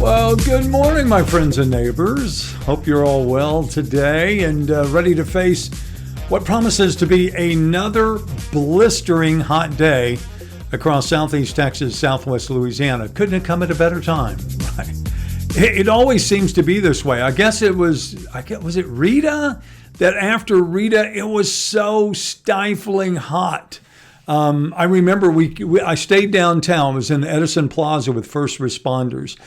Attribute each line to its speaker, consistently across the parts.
Speaker 1: Well, good morning, my friends and neighbors. Hope you're all well today and ready to face what promises to be another blistering hot day across southeast Texas, southwest Louisiana. Couldn't have come at a better time, right? It always seems to be this way. I guess was it Rita? That after Rita, it was so stifling hot. I remember I stayed downtown, was in Edison Plaza with first responders.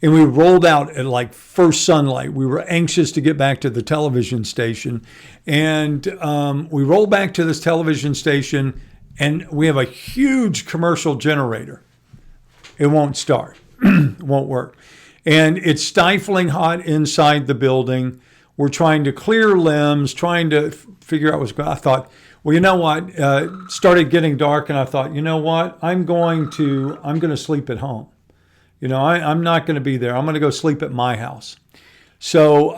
Speaker 1: And we rolled out at like first sunlight. We were anxious to get back to the television station. And we rolled back to this television station and we have a huge commercial generator. It won't start, it won't work. And it's stifling hot inside the building. We're trying to clear limbs, trying to figure out what's going on. I thought, well, you know what? Started getting dark and I thought, you know what? I'm going to sleep at home. You know, I'm not going to be there. I'm going to go sleep at my house. So,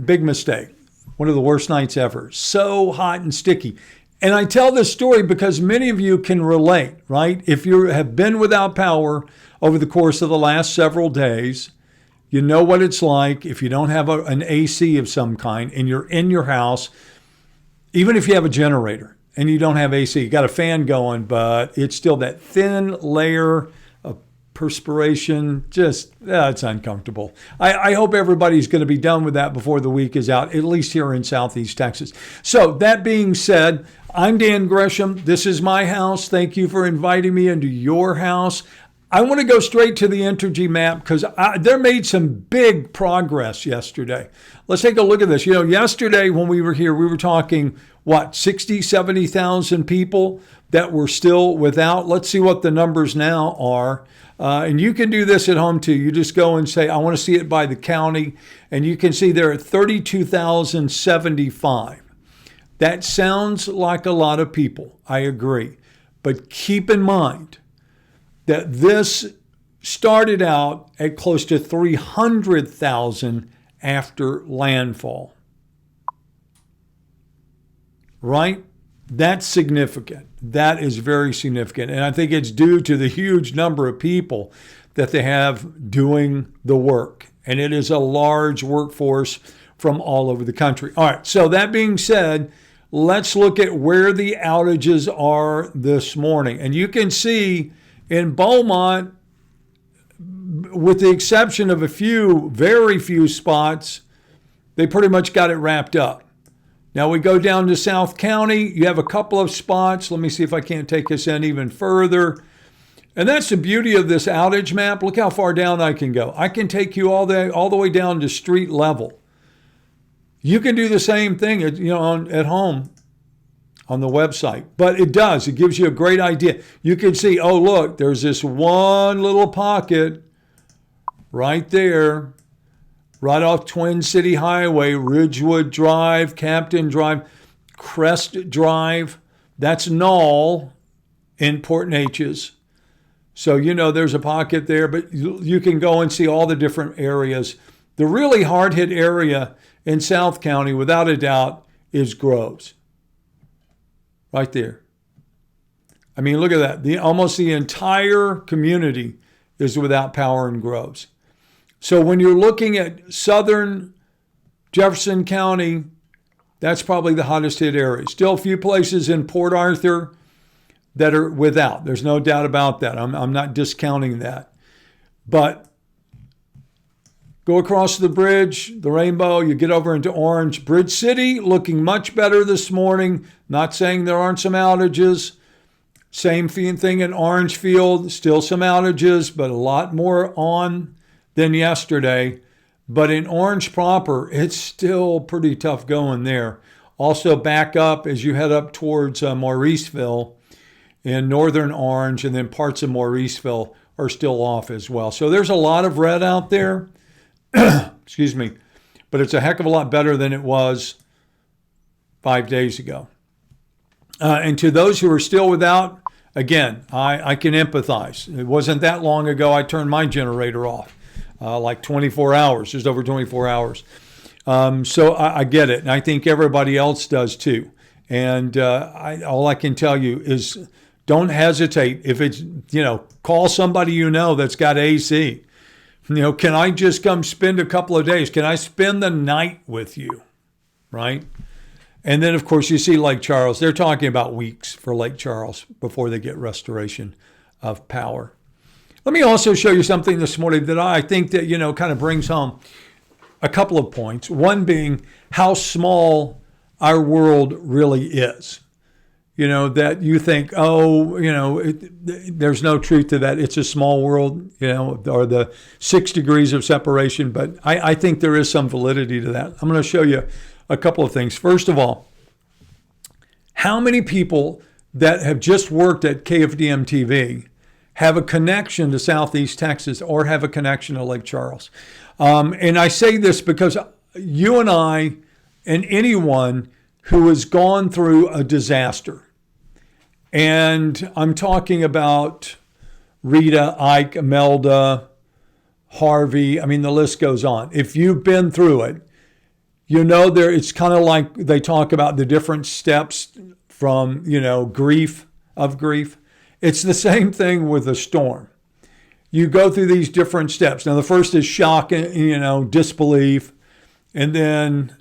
Speaker 1: big mistake. One of the worst nights ever. So hot and sticky. And I tell this story because many of you can relate, right? If you have been without power over the course of the last several days, you know what it's like if you don't have an AC of some kind and you're in your house, even if you have a generator and you don't have AC, you got a fan going, but it's still that thin layer of perspiration, it's uncomfortable. I hope everybody's going to be done with that before the week is out, at least here in Southeast Texas. So that being said, I'm Dan Gresham. This is my house. Thank you for inviting me into your house. I want to go straight to the Entergy map because they made some big progress yesterday. Let's take a look at this. You know, yesterday when we were here, we were talking, 70,000 people that were still without. Let's see what the numbers now are. And you can do this at home too. You just go and say, I want to see it by the county. And you can see they're at 32,075. That sounds like a lot of people. I agree. But keep in mind that this started out at close to 300,000 after landfall. Right? That's significant. That is very significant. And I think it's due to the huge number of people that they have doing the work. And it is a large workforce from all over the country. All right. So that being said, let's look at where the outages are this morning. And you can see in Beaumont, with the exception of very few spots, they pretty much got it wrapped up. Now we go down to South County. You have a couple of spots. Let me see if I can't take this in even further. And that's the beauty of this outage map. Look how far down I can go. I can take you all the way down to street level. You can do the same thing, at home on the website. But it gives you a great idea. You can see, oh, look, there's this one little pocket right there, right off Twin City Highway, Ridgewood Drive, Captain Drive, Crest Drive. That's Knoll in Port Neches. So, there's a pocket there, but you can go and see all the different areas. The really hard-hit area in South County, without a doubt, is Groves. Right there. I mean, look at that. Almost the entire community is without power in Groves. So when you're looking at southern Jefferson County, that's probably the hottest hit area. Still a few places in Port Arthur that are without. There's no doubt about that. I'm not discounting that. But go across the bridge, the Rainbow, you get over into Orange. Bridge City looking much better this morning. Not saying there aren't some outages. Same thing in Orangefield. Still some outages, but a lot more on than yesterday. But in Orange proper, it's still pretty tough going there. Also back up as you head up towards Mauriceville in northern Orange, and then parts of Mauriceville are still off as well. So there's a lot of red out there. Excuse me. But it's a heck of a lot better than it was 5 days ago. And to those who are still without, again, I can empathize. It wasn't that long ago I turned my generator off. Like 24 hours, just over 24 hours. So I get it. And I think everybody else does too. And all I can tell you is don't hesitate. If it's, call somebody that's got AC. Can I just come spend a couple of days? Can I spend the night with you? Right? And then, of course, you see Lake Charles. They're talking about weeks for Lake Charles before they get restoration of power. Let me also show you something this morning that I think that, kind of brings home a couple of points. One being how small our world really is. That you think, there's no truth to that. It's a small world, or the 6 degrees of separation. But I think there is some validity to that. I'm going to show you a couple of things. First of all, how many people that have just worked at KFDM TV have a connection to Southeast Texas or have a connection to Lake Charles? And I say this because you and I and anyone who has gone through a disaster, and I'm talking about Rita, Ike, Imelda, Harvey, the list goes on. If you've been through it, it's kind of like they talk about the different steps from, grief. It's the same thing with a storm. You go through these different steps. Now, the first is shock, disbelief, and then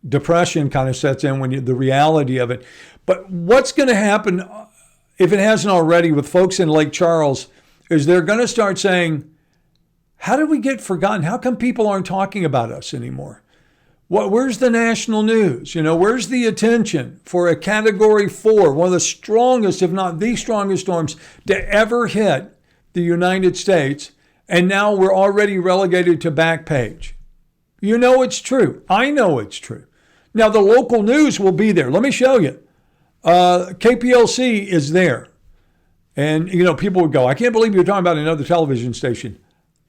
Speaker 1: depression kind of sets in when the reality of it. But what's going to happen, if it hasn't already, with folks in Lake Charles, is they're going to start saying, how did we get forgotten? How come people aren't talking about us anymore? Where's the national news? Where's the attention for a Category 4, one of the strongest, if not the strongest storms to ever hit the United States, and now we're already relegated to back page? It's true. I know it's true. Now, the local news will be there. Let me show you. KPLC is there. And, people would go, I can't believe you're talking about another television station.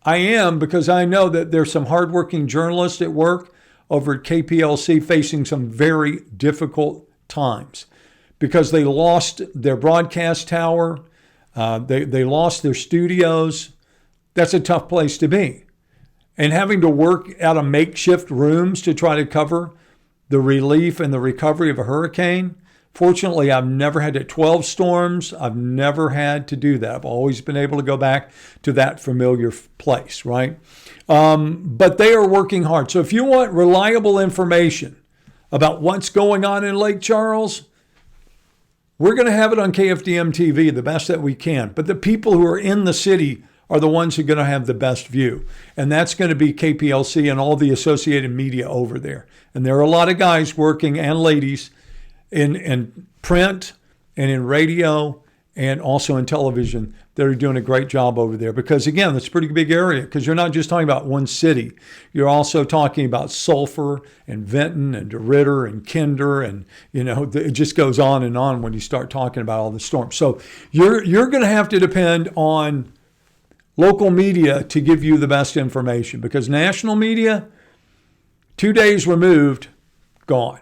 Speaker 1: I am, because I know that there's some hardworking journalists at work over at KPLC facing some very difficult times because they lost their broadcast tower. They lost their studios. That's a tough place to be. And having to work out of makeshift rooms to try to cover the relief and the recovery of a hurricane. Fortunately, I've never had 12 storms. I've never had to do that. I've always been able to go back to that familiar place, right? But they are working hard. So if you want reliable information about what's going on in Lake Charles, we're going to have it on KFDM TV, the best that we can. But the people who are in the city are the ones who are going to have the best view. And that's going to be KPLC and all the associated media over there. And there are a lot of guys working, and ladies, in print and in radio and also in television that are doing a great job over there. Because again, it's a pretty big area, because you're not just talking about one city. You're also talking about Sulphur and Vinton and DeRidder and Kinder, and it just goes on and on when you start talking about all the storms. So you're going to have to depend on local media to give you the best information, because national media, 2 days removed, gone.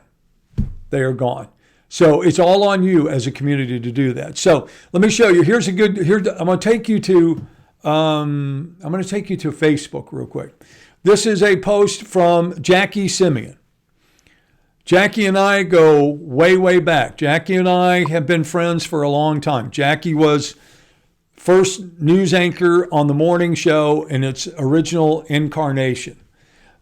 Speaker 1: They are gone. So it's all on you as a community to do that. So let me show you. I'm going to take you to Facebook real quick. This is a post from Jackie Simeon. Jackie and I go way, way back. Jackie and I have been friends for a long time. Jackie was first news anchor on the morning show in its original incarnation.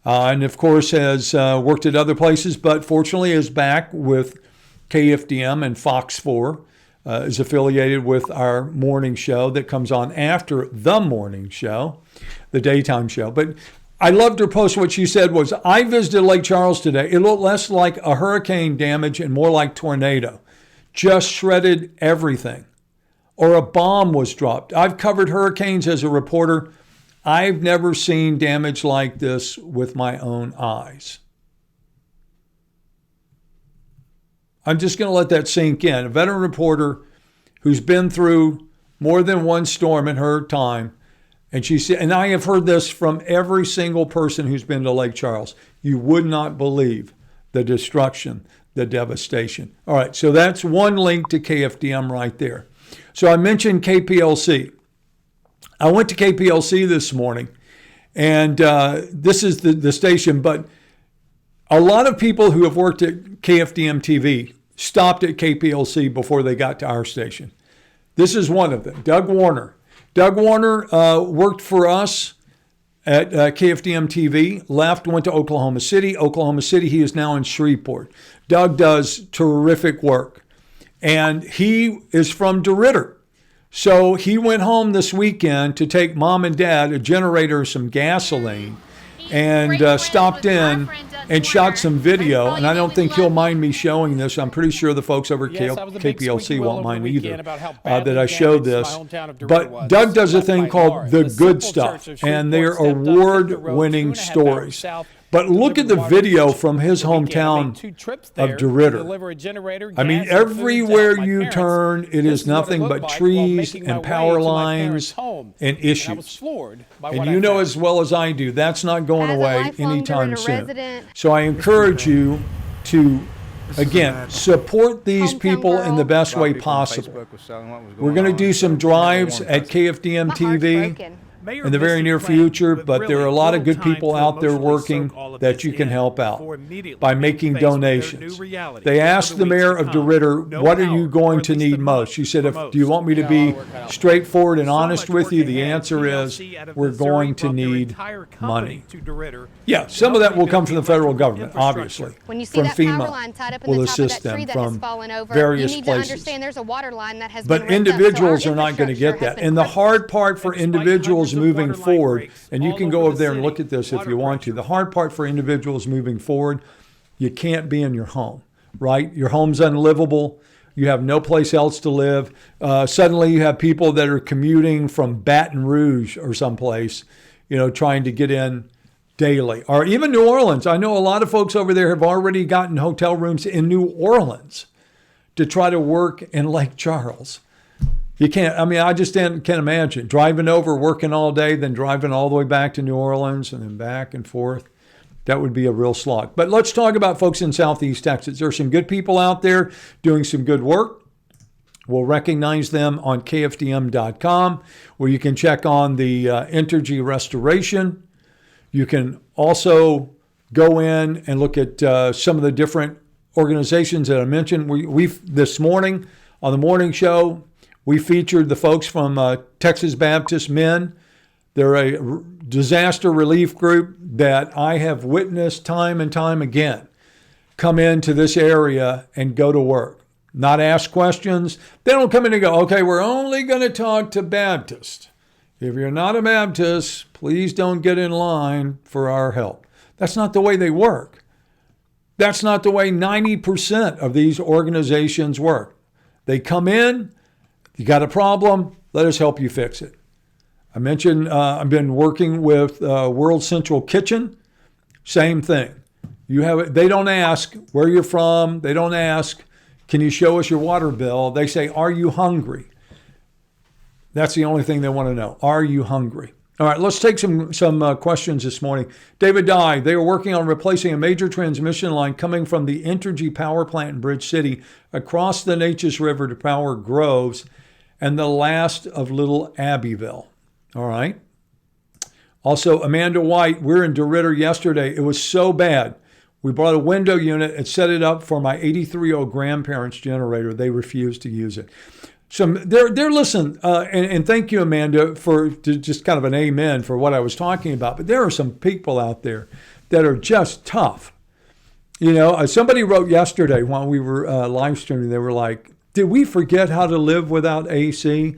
Speaker 1: And of course has worked at other places, but fortunately is back with KFDM, and Fox 4 is affiliated with our morning show that comes on after the morning show, the daytime show. But I loved her post. What she said was, I visited Lake Charles today. It looked less like a hurricane damage and more like tornado. Just shredded everything. Or a bomb was dropped. I've covered hurricanes as a reporter. I've never seen damage like this with my own eyes. I'm just going to let that sink in. A veteran reporter who's been through more than one storm in her time. And she said, and I have heard this from every single person who's been to Lake Charles. You would not believe the destruction, the devastation. All right, so that's one link to KFDM right there. So I mentioned KPLC. I went to KPLC this morning, and this is the station, but a lot of people who have worked at KFDM TV stopped at KPLC before they got to our station. This is one of them, Doug Warner. Doug Warner worked for us at KFDM TV, left, went to Oklahoma City. Oklahoma City, he is now in Shreveport. Doug does terrific work. And he is from DeRidder. So he went home this weekend to take mom and dad a generator, some gasoline, and stopped in and shot some video. And I don't think he'll mind me showing this. I'm pretty sure the folks over at KPLC won't mind either that I showed this. But Doug does a thing called The Good Stuff, and they're award-winning stories. But look at the video from his hometown of DeRidder. I mean, everywhere you turn, it is nothing but trees and power lines and issues. And you know as well as I do, that's not going away anytime soon. So I encourage you to, again, support these people in the best way possible. We're going to do some drives at KFDM TV in the very near future, but there are a lot of good people out there working that you can help out by making donations. They asked the mayor of DeRidder, what are you going to need most? She said, do you want me to be straightforward and honest with you? The answer is, we're going to need money. Yeah, some of that will come from the federal government, obviously.
Speaker 2: When you see that power line tied up in the top of that tree that has fallen over,
Speaker 1: various
Speaker 2: you need
Speaker 1: places.
Speaker 2: to understand there's a water line that has been
Speaker 1: But
Speaker 2: ripped up,
Speaker 1: individuals
Speaker 2: so
Speaker 1: are not going to get that. And the hard part for individuals moving forward, and you can go over there and look at this if you want to. The hard part for individuals moving forward, you can't be in your home, right? Your home's unlivable. You have no place else to live. Suddenly you have people that are commuting from Baton Rouge or someplace, trying to get in daily. Or even New Orleans. I know a lot of folks over there have already gotten hotel rooms in New Orleans to try to work in Lake Charles. You can't, I just can't imagine driving over, working all day, then driving all the way back to New Orleans and then back and forth. That would be a real slog. But let's talk about folks in Southeast Texas. There are some good people out there doing some good work. We'll recognize them on KFDM.com, where you can check on the Entergy restoration. You can also go in and look at some of the different organizations that I mentioned. We've this morning on the morning show, we featured the folks from Texas Baptist Men. They're a disaster relief group that I have witnessed time and time again come into this area and go to work, not ask questions. They don't come in and go, okay, we're only going to talk to Baptists. If you're not a Baptist, please don't get in line for our help. That's not the way they work. That's not the way 90% of these organizations work. They come in, you got a problem, let us help you fix it. I mentioned I've been working with World Central Kitchen. Same thing. They don't ask where you're from. They don't ask, can you show us your water bill? They say, are you hungry? That's the only thing they want to know. Are you hungry? All right, let's take some questions this morning. David Dye, they are working on replacing a major transmission line coming from the Entergy power plant in Bridge City across the Neches River to power Groves and the last of Little Abbeville. All right. Also, Amanda White, we're in DeRidder yesterday. It was so bad. We brought a window unit and set it up for my 83-year-old grandparents' generator. They refused to use it. So they're listen, and thank you, Amanda, for just kind of an amen for what I was talking about. But there are some people out there that are just tough. Somebody wrote yesterday while we were live streaming, they were like, did we forget how to live without AC?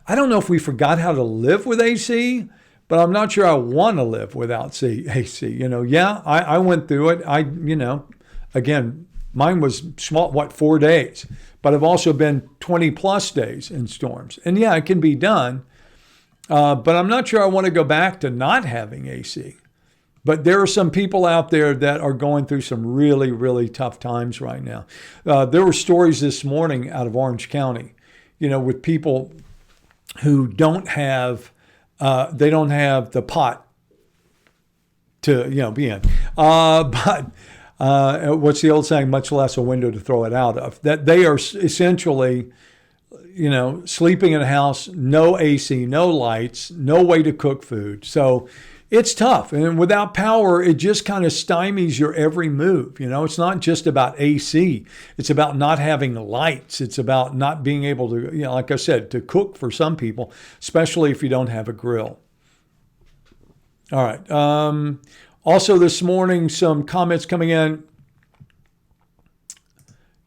Speaker 1: I don't know if we forgot how to live with AC, but I'm not sure I want to live without AC. Yeah, I went through it. Again, mine was small, 4 days? But I've also been 20 plus days in storms. And yeah, it can be done. But I'm not sure I want to go back to not having AC. But there are some people out there that are going through some really, really tough times right now. There were stories this morning out of Orange County, with people who don't have the pot to, be in. But what's the old saying? Much less a window to throw it out of. That they are essentially, sleeping in a house, no AC, no lights, no way to cook food. So it's tough. And without power, it just kind of stymies your every move. It's not just about AC. It's about not having lights. It's about not being able to, like I said, to cook for some people, especially if you don't have a grill. All right. Also this morning, some comments coming in.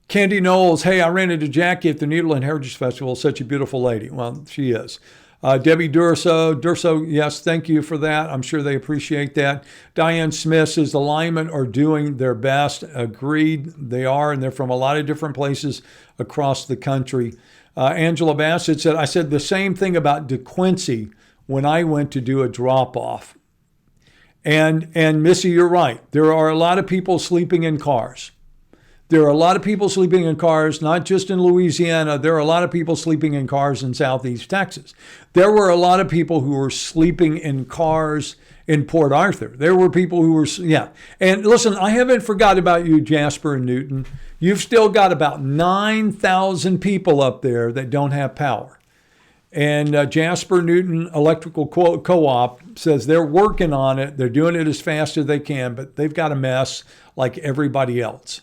Speaker 1: Candy Knowles, hey, I ran into Jackie at the Needleland Heritage Festival. Such a beautiful lady. Well, she is. Debbie Durso, yes, thank you for that. I'm sure they appreciate that. Diane Smith says the linemen are doing their best. Agreed, they are, and they're from a lot of different places across the country. Angela Bassett said, I said the same thing about DeQuincy when I went to do a drop-off. And Missy, you're right. There are a lot of people sleeping in cars. There are a lot of people sleeping in cars, not just in Louisiana. There are a lot of people sleeping in cars in Southeast Texas. There were a lot of people who were sleeping in cars in Port Arthur. There were people who were, yeah. And listen, I haven't forgot about you, Jasper and Newton. You've still got about 9,000 people up there that don't have power. And Jasper Newton Electrical Co-op says they're working on it. They're doing it as fast as they can, but they've got a mess like everybody else.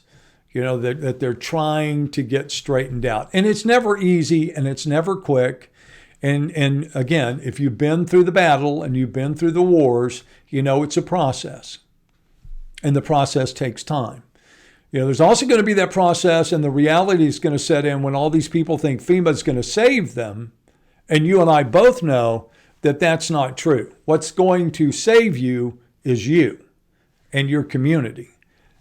Speaker 1: You know, that they're trying to get straightened out. And it's never easy and it's never quick. And again, if you've been through the battle and you've been through the wars, you know it's a process. And the process takes time. You know, there's also going to be that process, and the reality is going to set in when all these people think FEMA's going to save them. And you and I both know that that's not true. What's going to save you is you and your community.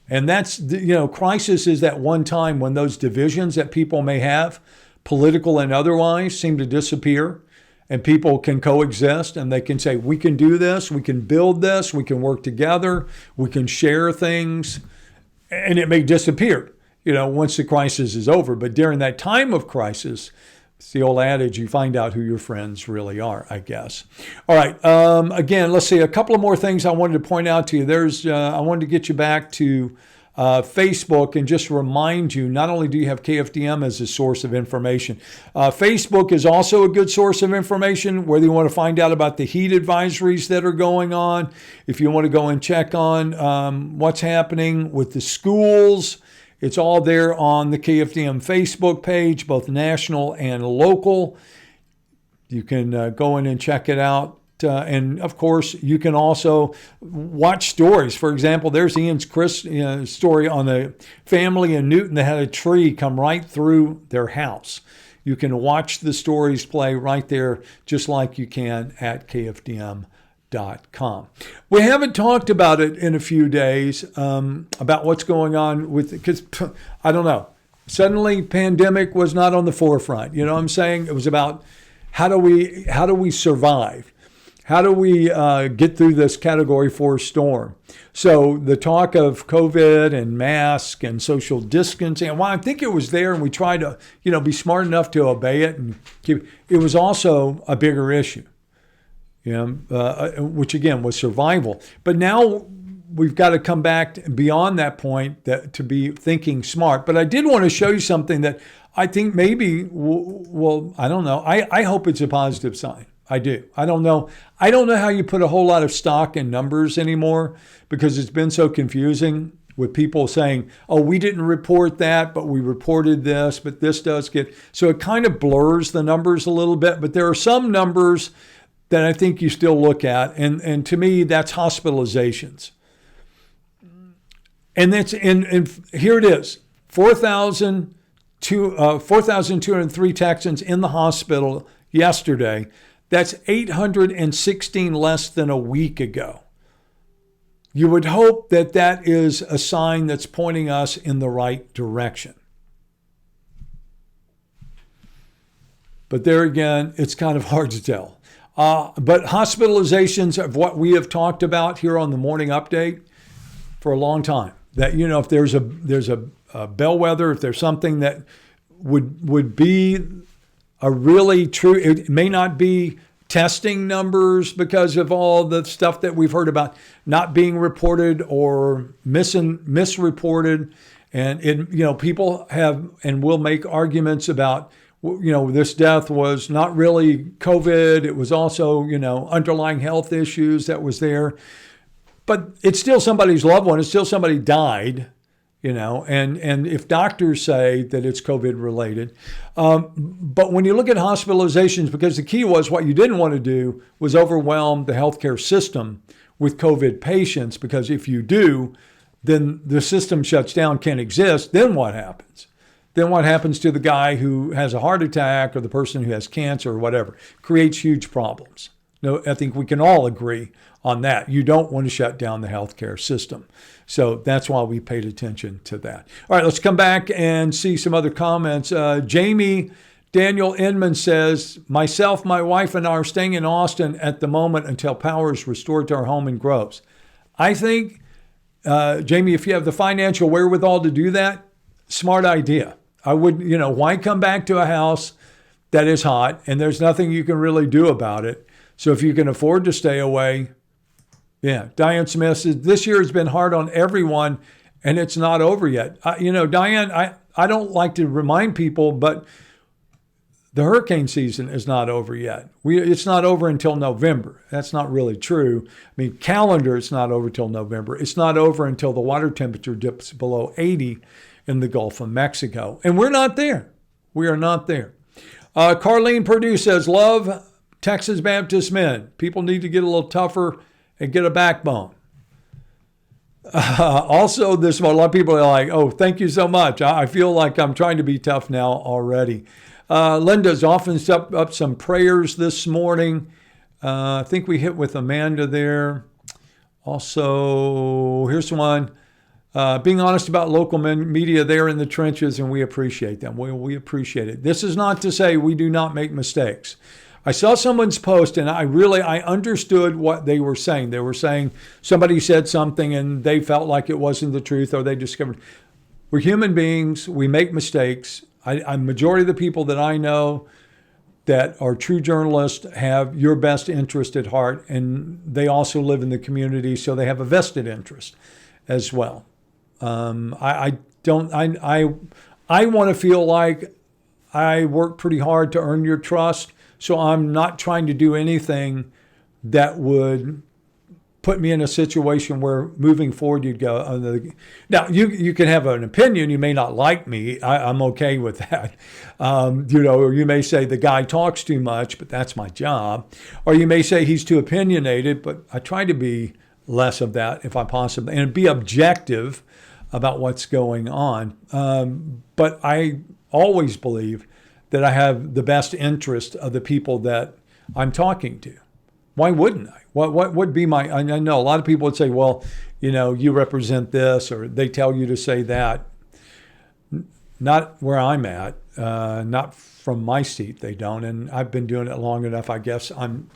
Speaker 1: And that's, you know, crisis is that one time when those divisions that people may have, political and otherwise, seem to disappear, and people can coexist and they can say, we can do this, we can build this, we can work together, we can share things, and it may disappear, you know, once the crisis is over. But during that time of crisis, it's the old adage, you find out who your friends really are, I guess. All right. Again, let's see. A couple of more things I wanted to point out to you. I wanted to get you back to Facebook and just remind you, not only do you have KFDM as a source of information, Facebook is also a good source of information, whether you want to find out about the heat advisories that are going on, if you want to go and check on what's happening with the schools. It's all there on the KFDM Facebook page, both national and local. You can go in and check it out. And of course, you can also watch stories. For example, there's Ian's story on a family in Newton that had a tree come right through their house. You can watch the stories play right there, just like you can at KFDM.com. We haven't talked about it in a few days, about what's going on with, because I don't know, suddenly pandemic was not on the forefront. You know what I'm saying? It was about how do we survive? How do we get through this Category 4 storm? So the talk of COVID and mask and social distancing, well, I think it was there, and we tried to, you know, be smart enough to obey it and keep. It was also a bigger issue. Which again was survival. But now we've got to come back beyond that point to be thinking smart. But I did want to show you something that I think maybe, well, I don't know. I hope it's a positive sign. I do. I don't know how you put a whole lot of stock in numbers anymore, because it's been so confusing with people saying, oh, we didn't report that, but we reported this, but this does get. So it kind of blurs the numbers a little bit. But there are some numbers that I think you still look at. And to me, that's hospitalizations. And here it is, 4,203 Texans in the hospital yesterday. That's 816 less than a week ago. You would hope that that is a sign that's pointing us in the right direction. But there again, it's kind of hard to tell. But hospitalizations of what we have talked about here on the morning update for a long time. That, you know, if there's a bellwether, if there's something that would be a really true, it may not be testing numbers because of all the stuff that we've heard about not being reported or misreported. And people have and will make arguments about, this death was not really COVID. It was also, underlying health issues that was there. But it's still somebody's loved one. It's still somebody died, and if doctors say that it's COVID related. But when you look at hospitalizations, because the key was what you didn't want to do was overwhelm the healthcare system with COVID patients, because if you do, then the system shuts down, can't exist. Then what happens? Then what happens to the guy who has a heart attack or the person who has cancer or whatever? Creates huge problems. No, I think we can all agree on that. You don't want to shut down the healthcare system. So that's why we paid attention to that. All right, let's come back and see some other comments. Jamie Daniel Inman says, myself, my wife, and I are staying in Austin at the moment until power is restored to our home in Groves. I think, Jamie, if you have the financial wherewithal to do that, smart idea. I would, why come back to a house that is hot and there's nothing you can really do about it? So if you can afford to stay away, yeah. Diane Smith says, this year has been hard on everyone and it's not over yet. Diane, I don't like to remind people, but the hurricane season is not over yet. It's not over until November. That's not really true. I mean, calendar, it's not over till November. It's not over until the water temperature dips below 80 in the Gulf of Mexico. And we're not there. We are not there. Carlene Purdue says, love Texas Baptist men. People need to get a little tougher and get a backbone. Also, a lot of people are like, oh, thank you so much. I feel like I'm trying to be tough now already. Linda's often up some prayers this morning. I think we hit with Amanda there. Also, here's one. Being honest about local media there in the trenches, and we appreciate them. We appreciate it. This is not to say we do not make mistakes. I saw someone's post, and I understood what they were saying. They were saying somebody said something, and they felt like it wasn't the truth, or they discovered. We're human beings. We make mistakes. A majority of the people that I know that are true journalists have your best interest at heart, and they also live in the community, so they have a vested interest as well. I want to feel like I work pretty hard to earn your trust, so I'm not trying to do anything that would put me in a situation where moving forward you'd go, now you can have an opinion, you may not like me, I'm okay with that. Or you may say the guy talks too much, but that's my job. Or you may say he's too opinionated, but I try to be less of that if I possibly, and be objective about what's going on. But I always believe that I have the best interest of the people that I'm talking to. Why wouldn't I? What would be I know a lot of people would say, well, you represent this, or they tell you to say that. Not where I'm at, not from my seat, they don't. And I've been doing it long enough, I guess I'm,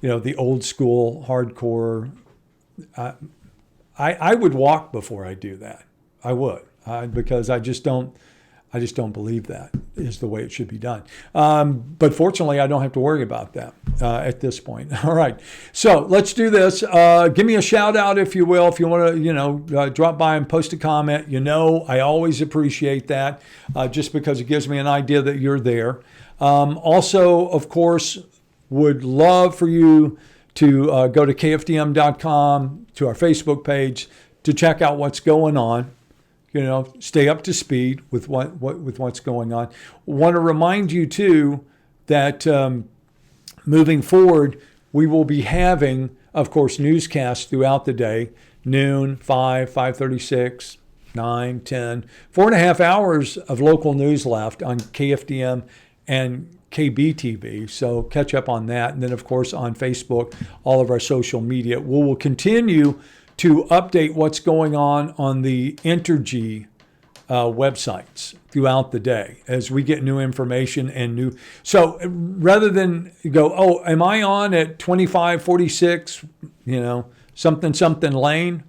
Speaker 1: the old school, hardcore. I would walk before I do that. I would, because I just don't believe that is the way it should be done. But fortunately, I don't have to worry about that at this point. All right. So let's do this. Give me a shout out, if you will, if you want to, drop by and post a comment. I always appreciate that just because it gives me an idea that you're there. Also, of course, would love for you to go to kfdm.com, to our Facebook page, to check out what's going on. Stay up to speed with what's going on. Want to remind you too that moving forward, we will be having, of course, newscasts throughout the day, noon, 5, 5:36, 9, 10, 4.5 hours of local news left on KFDM and KBTV. So catch up on that. And then, of course, on Facebook, all of our social media. We will continue to update what's going on the Entergy websites throughout the day as we get new information and new. So rather than go, oh, am I on at 2546, something lane?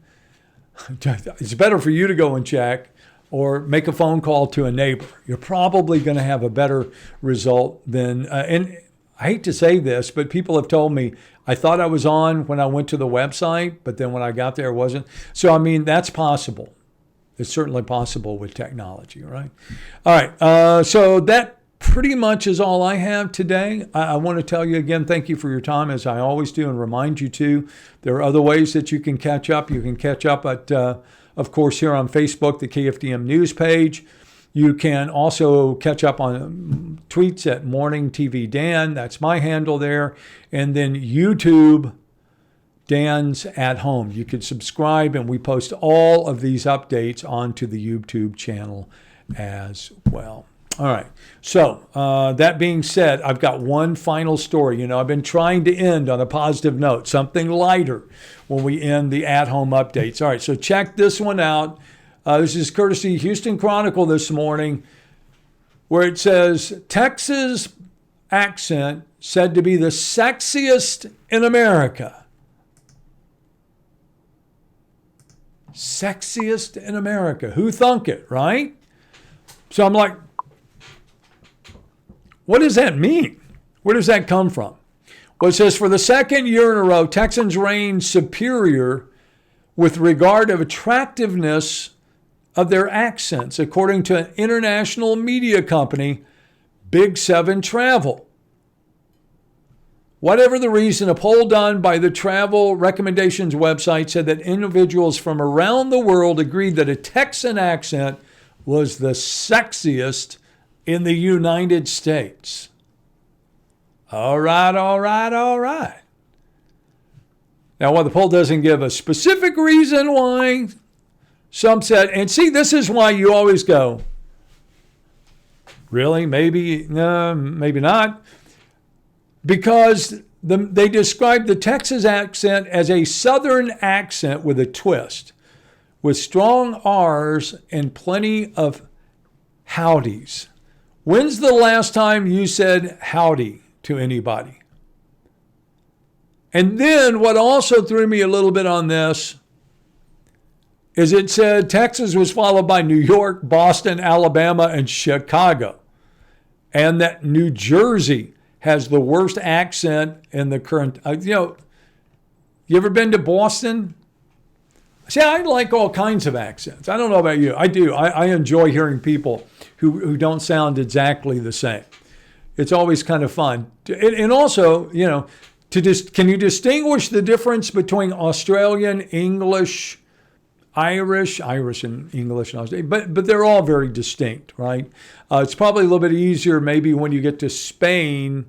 Speaker 1: It's better for you to go and check or make a phone call to a neighbor. You're probably going to have a better result than, and I hate to say this, but people have told me, I thought I was on when I went to the website, but then when I got there, it wasn't. So, that's possible. It's certainly possible with technology, right? All right. So that pretty much is all I have today. I want to tell you again, thank you for your time, as I always do, and remind you too, there are other ways that you can catch up. You can catch up at, of course, here on Facebook, the KFDM news page. You can also catch up on tweets at Morning TV Dan. That's my handle there. And then YouTube, Dan's at Home. You could subscribe, and we post all of these updates onto the YouTube channel as well. All right. So that being said, I've got one final story. You know, I've been trying to end on a positive note, something lighter when we end the at-home updates. All right. So check this one out. This is courtesy Houston Chronicle this morning, where it says Texas accent said to be the sexiest in America. Sexiest in America. Who thunk it, right? So I'm like, what does that mean? Where does that come from? Well, it says, for the second year in a row, Texans reign superior with regard of attractiveness of their accents, according to an international media company, Big 7 Travel. Whatever the reason, a poll done by the Travel Recommendations website said that individuals from around the world agreed that a Texan accent was the sexiest in the United States. All right, all right, all right. Now, while the poll doesn't give a specific reason why, some said, and see, this is why you always go, really? Maybe, no, maybe not. Because they described the Texas accent as a Southern accent with a twist, with strong R's and plenty of howdies. When's the last time you said howdy to anybody? And then what also threw me a little bit on this is it said Texas was followed by New York, Boston, Alabama, and Chicago. And that New Jersey has the worst accent in the current, you ever been to Boston? See, I like all kinds of accents. I don't know about you. I do. I enjoy hearing people who don't sound exactly the same. It's always kind of fun. And also, can you distinguish the difference between Australian, English, Irish and English, and Australian, but they're all very distinct, right? It's probably a little bit easier maybe when you get to Spain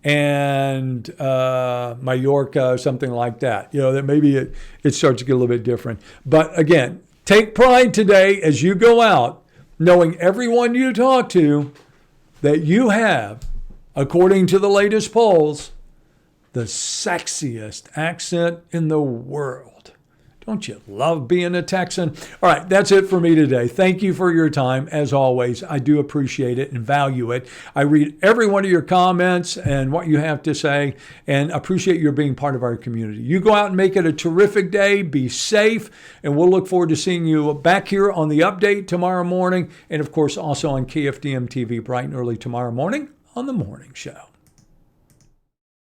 Speaker 1: and Mallorca or something like that. That maybe it starts to get a little bit different. But again, take pride today as you go out, knowing everyone you talk to that you have, according to the latest polls, the sexiest accent in the world. Don't you love being a Texan? All right, that's it for me today. Thank you for your time. As always, I do appreciate it and value it. I read every one of your comments and what you have to say, and appreciate your being part of our community. You go out and make it a terrific day. Be safe, and we'll look forward to seeing you back here on the update tomorrow morning, and of course also on KFDM TV bright and early tomorrow morning on The Morning Show.